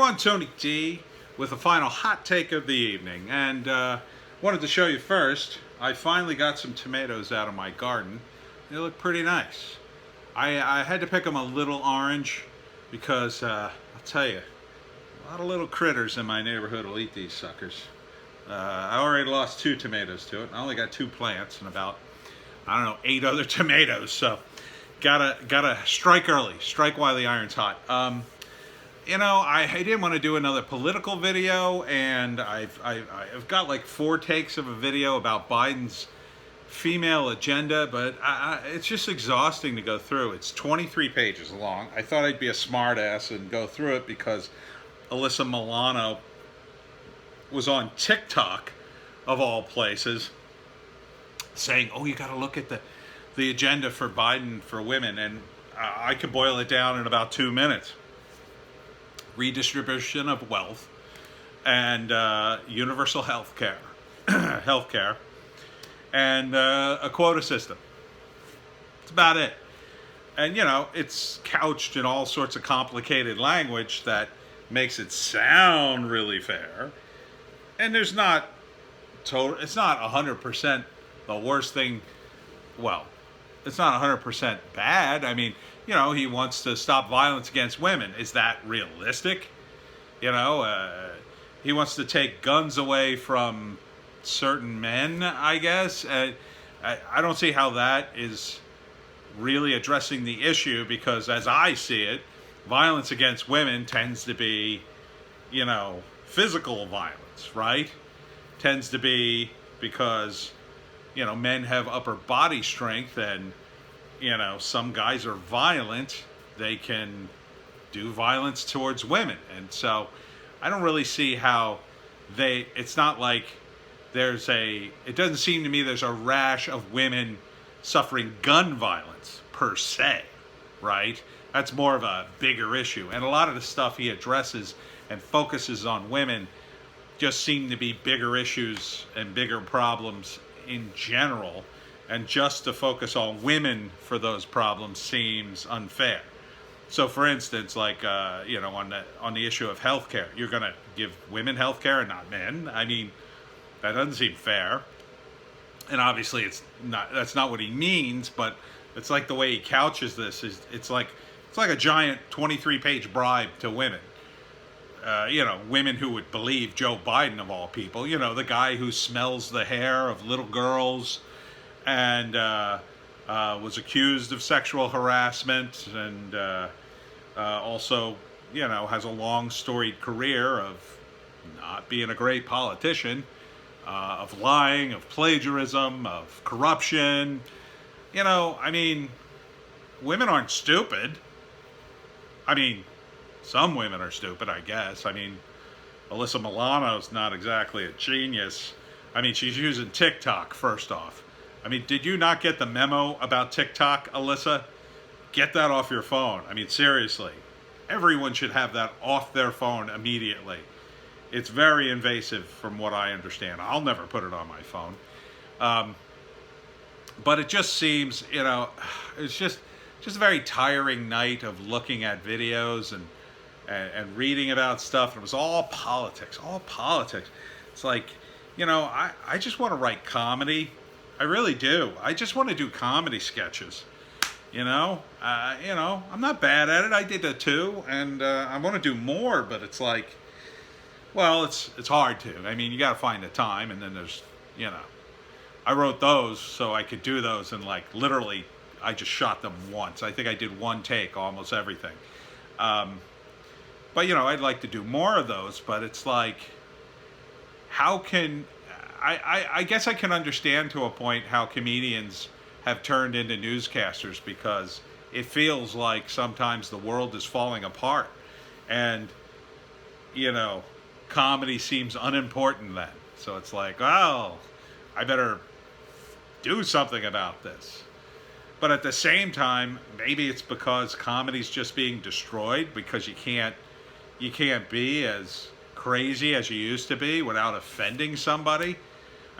everyone, Tony D with the final hot take of the evening, and wanted to show you first, I finally got some tomatoes out of my garden. They look pretty nice. I had to pick them a little orange because I'll tell you, a lot of little critters in my neighborhood will eat these suckers. I already lost 2 tomatoes to it. I only got 2 plants and about, I don't know, 8 other tomatoes, so gotta strike early, strike while the iron's hot. I didn't want to do another political video, and I've got like 4 takes of a video about Biden's female agenda, but it's just exhausting to go through. It's 23 pages long. I thought I'd be a smartass and go through it because Alyssa Milano was on TikTok, of all places, saying, oh, you got to look at the agenda for Biden for women, and I could boil it down in about 2 minutes. Redistribution of wealth and universal health care, and a quota system. That's about it. And, it's couched in all sorts of complicated language that makes it sound really fair. And it's not 100% the worst thing. Well, it's not 100% bad. I mean, he wants to stop violence against women. Is that realistic? He wants to take guns away from certain men, I guess. I don't see how that is really addressing the issue, because as I see it, violence against women tends to be, physical violence, right? Tends to be because, men have upper body strength, and some guys are violent, they can do violence towards women. And so I don't really see how it's not like it doesn't seem to me there's a rash of women suffering gun violence per se, right? That's more of a bigger issue. And a lot of the stuff he addresses and focuses on women just seem to be bigger issues and bigger problems in general. And just to focus on women for those problems seems unfair. So, for instance, like on the issue of healthcare, you're going to give women healthcare and not men. I mean, that doesn't seem fair. And obviously, that's not what he means. But it's like the way he couches this is it's like a giant 23-page bribe to women. Women who would believe Joe Biden of all people. The guy who smells the hair of little girls, and was accused of sexual harassment, and also, has a long storied career of not being a great politician, of lying, of plagiarism, of corruption. Women aren't stupid. Some women are stupid, I guess. Alyssa Milano's not exactly a genius. She's using TikTok, first off. Did you not get the memo about TikTok, Alyssa? Get that off your phone. Seriously. Everyone should have that off their phone immediately. It's very invasive from what I understand. I'll never put it on my phone. But it just seems, it's just a very tiring night of looking at videos and reading about stuff. And it was all politics. It's like, I just want to write comedy. I really do. I just want to do comedy sketches. I'm not bad at it. I did that too, and I want to do more. But it's like, well, it's hard to. You got to find the time, and then there's, I wrote those so I could do those, and like literally, I just shot them once. I think I did 1 take, almost everything. But I'd like to do more of those. But it's like, how can I guess I can understand to a point how comedians have turned into newscasters, because it feels like sometimes the world is falling apart, and comedy seems unimportant then. So it's like, oh, I better do something about this. But at the same time, maybe it's because comedy's just being destroyed, because you can't be as crazy as you used to be without offending somebody.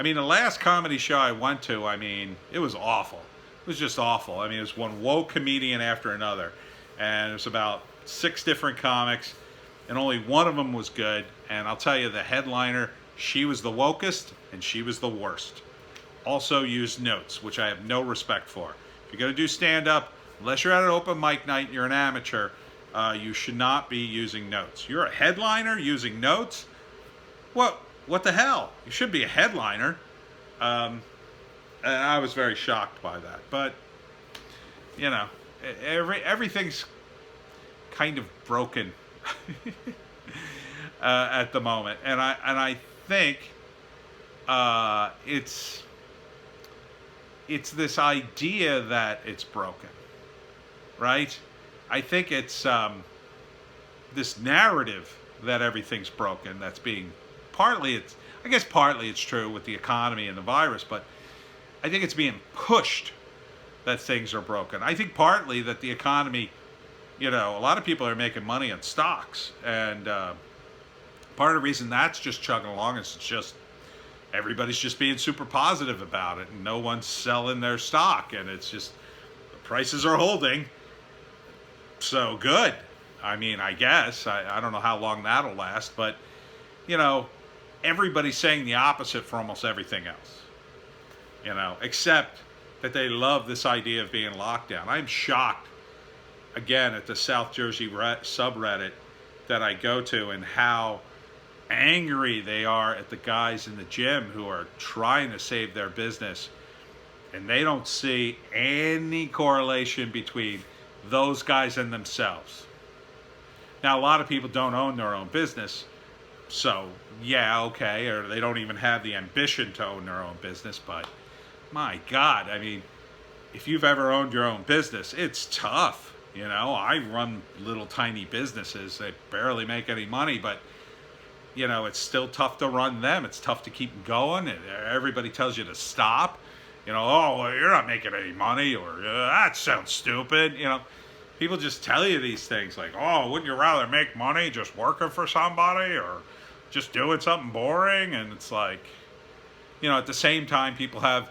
The last comedy show I went to, it was awful. It was just awful. It was one woke comedian after another. And it was about 6 different comics. and only one of them was good. And I'll tell you, the headliner, she was the wokest and she was the worst. Also used notes, which I have no respect for. If you're going to do stand-up, unless you're at an open mic night and you're an amateur, you should not be using notes. You're a headliner using notes? What the hell? You should be a headliner. And I was very shocked by that. But, you know, everything's kind of broken at the moment. And I think it's this idea that it's broken, right? I think it's this narrative that everything's broken that's being partly it's true with the economy and the virus, but I think it's being pushed that things are broken. I think partly that the economy, you know, a lot of people are making money on stocks, and part of the reason that's just chugging along is just everybody's just being super positive about it, and no one's selling their stock, and it's just the prices are holding. So good. I mean, I guess I don't know how long that'll last, but you know, everybody's saying the opposite for almost everything else. You know, except that they love this idea of being locked down. I'm shocked again at the South Jersey subreddit that I go to and how angry they are at the guys in the gym who are trying to save their business, and they don't see any correlation between those guys and themselves. Now, a lot of people don't own their own business, so yeah, okay, or they don't even have the ambition to own their own business, but my God, I mean, if you've ever owned your own business, it's tough. You know, I run little tiny businesses that barely make any money, but you know, it's still tough to run them. It's tough to keep going, and everybody tells you to stop. You know, oh, well, you're not making any money, or that sounds stupid. You know, people just tell you these things like, oh, wouldn't you rather make money just working for somebody or just doing something boring? And it's like, you know, at the same time, people have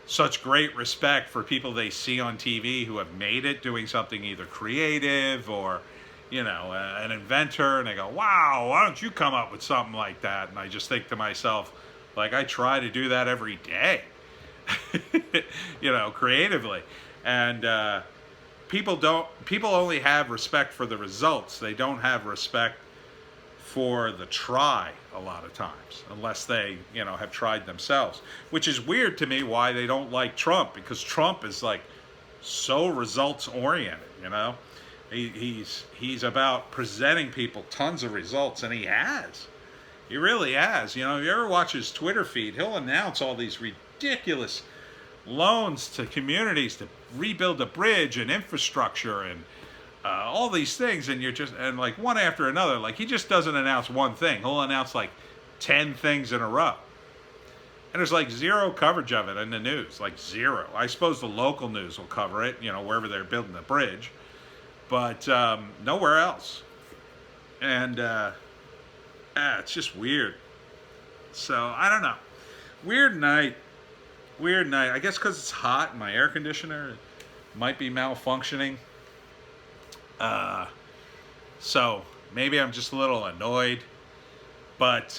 such great respect for people they see on TV who have made it doing something either creative or, you know, an inventor, and they go, wow, why don't you come up with something like that? And I just think to myself, like, I try to do that every day, you know, creatively. And people only have respect for the results. They don't have respect for the try a lot of times, unless they, you know, have tried themselves, which is weird to me why they don't like Trump, because Trump is like so results oriented, you know. He's about presenting people tons of results, and he really has. You know, if you ever watch his Twitter feed, he'll announce all these ridiculous loans to communities to rebuild a bridge and infrastructure and all these things, and and like one after another. Like, he just doesn't announce one thing. He'll announce like 10 things in a row. And there's like zero coverage of it in the news, like zero. I suppose the local news will cover it, you know, wherever they're building the bridge. But nowhere else. And it's just weird. So, I don't know. Weird night. I guess because it's hot and my air conditioner might be malfunctioning. So, maybe I'm just a little annoyed. But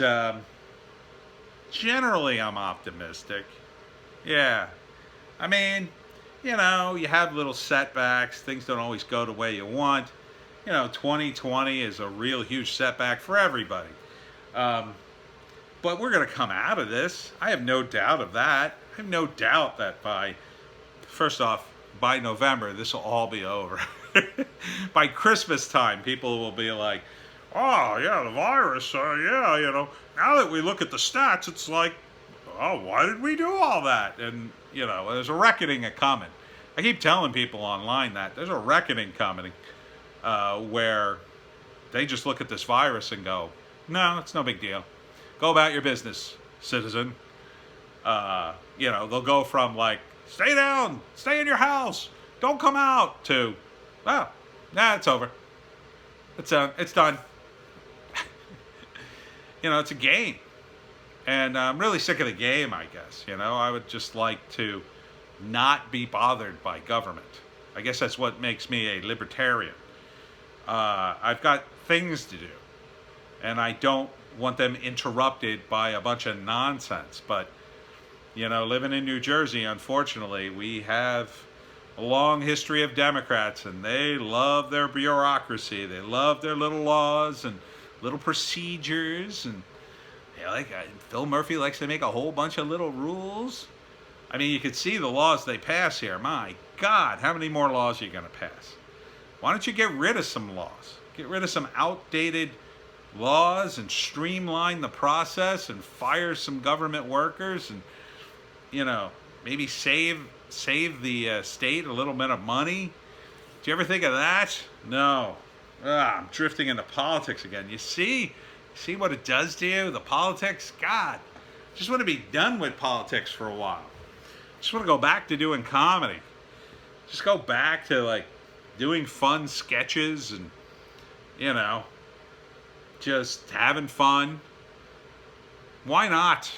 generally, I'm optimistic. Yeah. I mean, you know, you have little setbacks. Things don't always go the way you want. You know, 2020 is a real huge setback for everybody. But we're going to come out of this. I have no doubt of that. I have no doubt that first off, by November, this will all be over. By Christmas time, people will be like, oh, yeah, the virus, yeah, you know, now that we look at the stats, it's like, oh, why did we do all that? And, you know, there's a reckoning coming. I keep telling people online that there's a reckoning coming where they just look at this virus and go, no, it's no big deal. Go about your business, citizen. You know, they'll go from like, stay down, stay in your house, don't come out, to, well, nah, it's over. It's done. You know, it's a game. And I'm really sick of the game, I guess. You know, I would just like to not be bothered by government. I guess that's what makes me a libertarian. I've got things to do. And I don't want them interrupted by a bunch of nonsense. But, living in New Jersey, unfortunately, we have a long history of Democrats, and they love their bureaucracy. They love their little laws and little procedures, and Phil Murphy likes to make a whole bunch of little rules. I mean, you could see the laws they pass here. My God, how many more laws are you going to pass? Why don't you get rid of some laws? Get rid of some outdated laws and streamline the process and fire some government workers and, maybe save the state a little bit of money. Do you ever think of that? No. I'm drifting into politics again. You see what it does to you? The politics? God, just want to be done with politics for a while. Just want to go back to doing comedy. Just go back to doing fun sketches and, just having fun. Why not?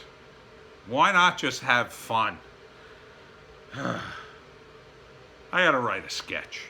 Why not just have fun? I gotta write a sketch.